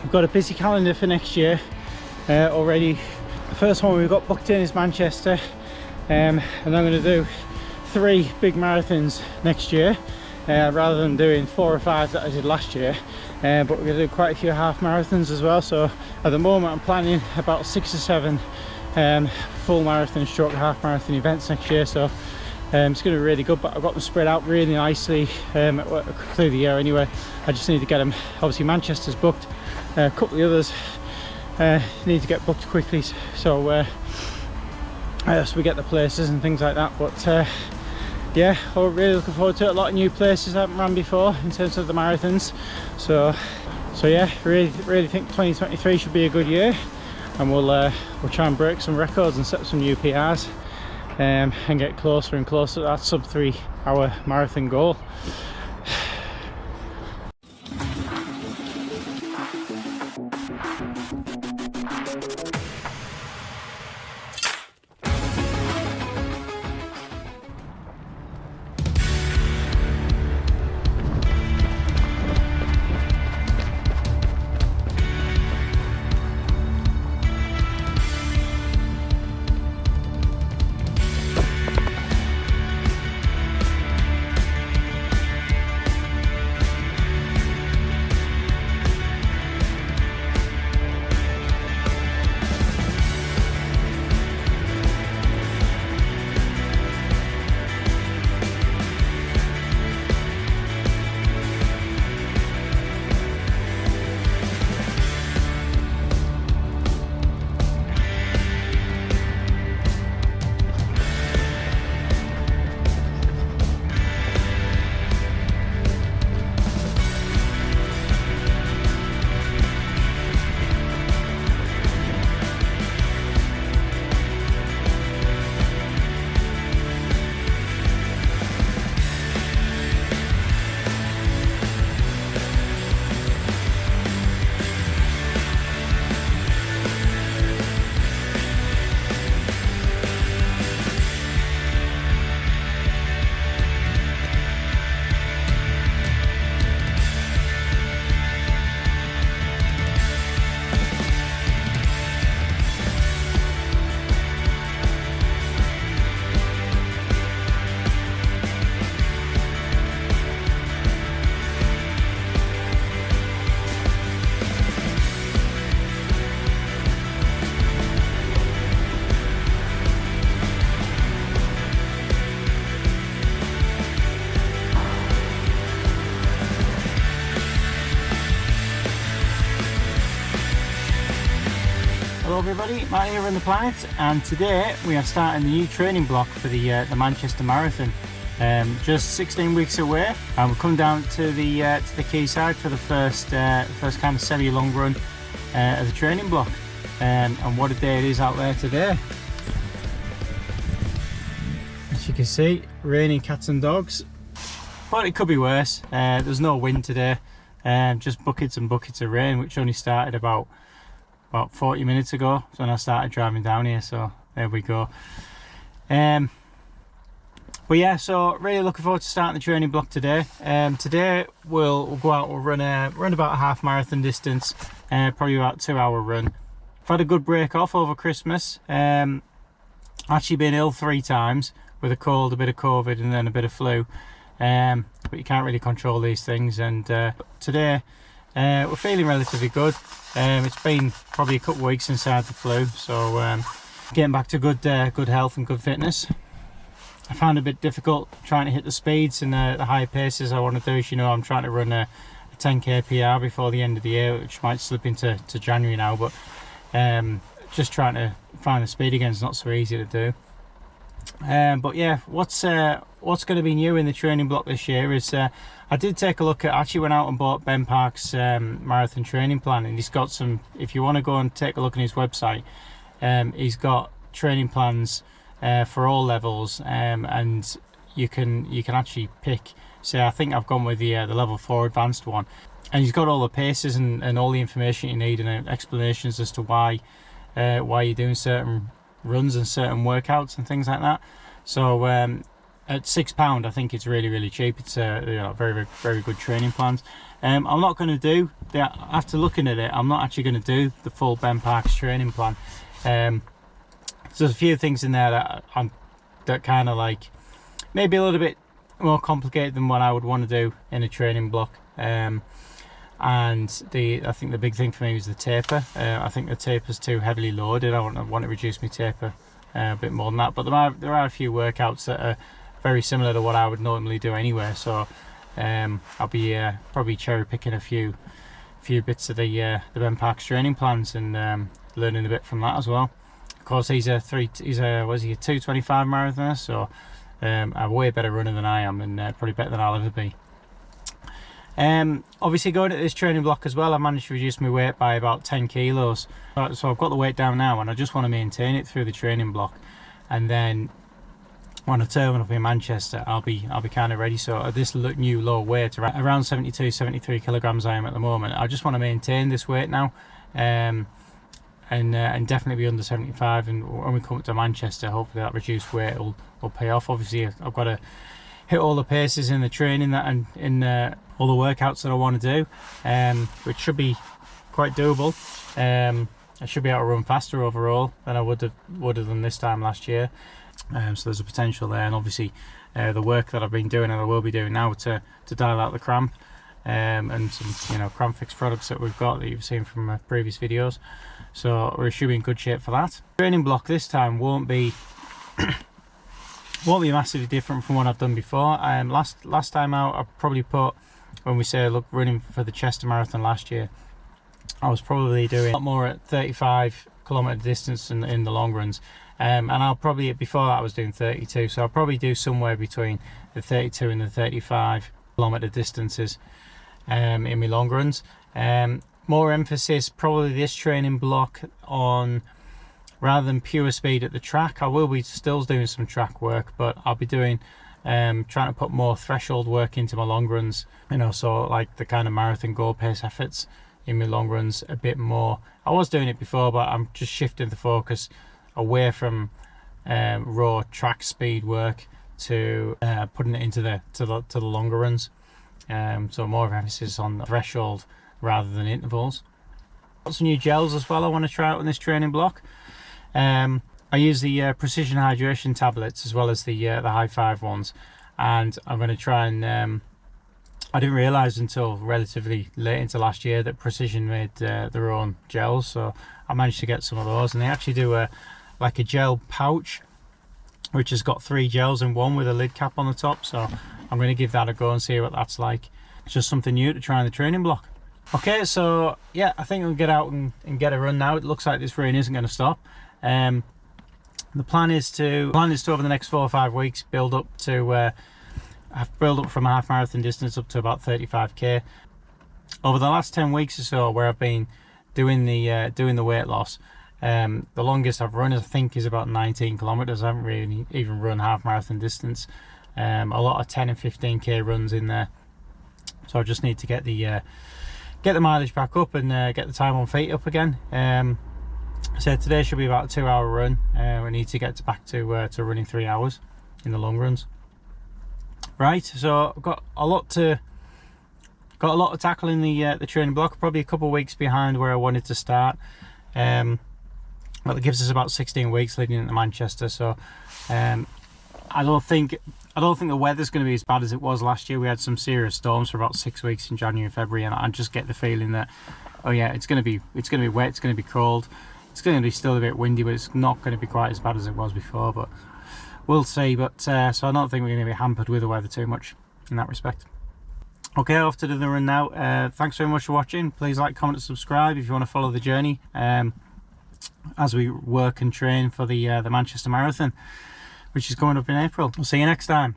we've got a busy calendar for next year already. The first one we've got booked in is Manchester, and I'm going to do 3 big marathons next year rather than doing 4 or 5 that I did last year. But we're going to do quite a few half marathons as well. So at the moment I'm planning about 6 or 7 full marathon stroke half marathon events next year. So it's going to be really good, but I've got them spread out really nicely through the year anyway. I just need to get them. Obviously Manchester's booked, a couple of the others need to get booked quickly, so we get the places and things like that. But yeah, I'm really looking forward to it. A lot of new places I haven't ran before in terms of the marathons, so yeah, really think 2023 should be a good year, and we'll try and break some records and set some new PRs and get closer and closer to that sub 3 hour marathon goal. Hello everybody, Matt here on the planet, and today we are starting the new training block for the Manchester Marathon. Just 16 weeks away, and we'll come down to the Quayside for the first kind of semi-long run of the training block. And what a day it is out there today. As you can see, raining cats and dogs, but it could be worse. There's no wind today, just buckets and buckets of rain, which only started about 40 minutes ago when I started driving down here, so there we go. But yeah, so really looking forward to starting the training block today. Today we'll go out, we'll run about a half marathon distance, probably about 2-hour run. I've had a good break off over Christmas. Actually been ill 3 times with a cold, a bit of COVID and then a bit of flu, but you can't really control these things. And today we're feeling relatively good. It's been probably a couple of weeks since I had the flu, so getting back to good health and good fitness. I found it a bit difficult trying to hit the speeds and the high paces I want to do. As you know, I'm trying to run a 10k PR before the end of the year, which might slip into January now, but just trying to find the speed again is not so easy to do. But yeah, what's going to be new in the training block this year is I did take a look at, actually went out and bought Ben Park's marathon training plan, and he's got some, if you want to go and take a look on his website, he's got training plans for all levels, and you can actually pick. Say, I think I've gone with the level 4 advanced one, and he's got all the paces and all the information you need and explanations as to why you're doing certain runs and certain workouts and things like that. So at £6, I think it's really cheap. It's very good training plans. I'm not going to do that. After looking at it, I'm not actually going to do the full Ben Parks training plan. There's a few things in there that kind of like maybe a little bit more complicated than what I would want to do in a training block. And I think the big thing for me was the taper. I think the taper's too heavily loaded. I want to reduce my taper a bit more than that. But there are a few workouts that are very similar to what I would normally do anyway. So I'll be probably cherry picking a few bits of the Ben Parks training plans and learning a bit from that as well. Of course, he's a 225 marathoner, so a way better runner than I am, and probably better than I'll ever be. Obviously, going at this training block as well, I managed to reduce my weight by about 10 kilos. So I've got the weight down now, and I just want to maintain it through the training block. And then when I turn up in Manchester, I'll be kind of ready. So at this new low weight, around 73 kilograms I am at the moment, I just want to maintain this weight now. And definitely be under 75, and when we come up to Manchester, hopefully that reduced weight will pay off. Obviously, I've got to hit all the paces in the training and in all the workouts that I want to do, which should be quite doable. I should be able to run faster overall than I would have done this time last year. So there's a potential there, and obviously the work that I've been doing and I will be doing now to dial out the cramp, and some cramp fix products that we've got that you've seen from previous videos. So we should be in good shape for that. Training block this time won't be massively different from what I've done before. Last time out, I probably put, when we say look running for the Chester Marathon last year, I was probably doing a lot more at 35 kilometre distance in the long runs, and I'll probably, before that I was doing 32, so I'll probably do somewhere between the 32 and the 35 kilometre distances in my long runs. More emphasis probably this training block on, rather than pure speed at the track, I will be still doing some track work, but I'll be doing trying to put more threshold work into my long runs, so like the kind of marathon goal pace efforts in my long runs a bit more. I was doing it before, but I'm just shifting the focus away from raw track speed work to putting it into the longer runs. So more of emphasis on the threshold rather than intervals. Got some new gels as well I want to try out in this training block. I use the precision hydration tablets as well as the high five ones, and I'm going to try and I didn't realise until relatively late into last year that Precision made their own gels, so I managed to get some of those, and they actually do like a gel pouch which has got 3 gels in one with a lid cap on the top, so I'm going to give that a go and see what that's like. It's just something new to try in the training block. Okay, so yeah, I think we'll get out and get a run now. It looks like this rain isn't going to stop. The plan is to over the next 4 or 5 weeks build up from a half marathon distance up to about 35k. Over the last 10 weeks or so, where I've been doing the weight loss, the longest I've run I think is about 19 kilometers. I haven't really even run half marathon distance. A lot of 10 and 15k runs in there, so I just need to get the mileage back up and get the time on feet up again. So today should be about a 2-hour run. We need to get back to running 3 hours in the long runs. Right, so I've got a lot to tackle in the training block. Probably a couple of weeks behind where I wanted to start. Well, it gives us about 16 weeks leading into Manchester. So I don't think the weather's going to be as bad as it was last year. We had some serious storms for about 6 weeks in January and February, and I just get the feeling that, oh yeah, it's going to be wet, it's going to be cold, it's going to be still a bit windy, but it's not going to be quite as bad as it was before. But we'll see. But so I don't think we're going to be hampered with the weather too much in that respect. Okay, off to do the run now. Thanks very much for watching. Please like, comment and subscribe if you want to follow the journey as we work and train for the Manchester Marathon, which is coming up in April. We'll see you next time.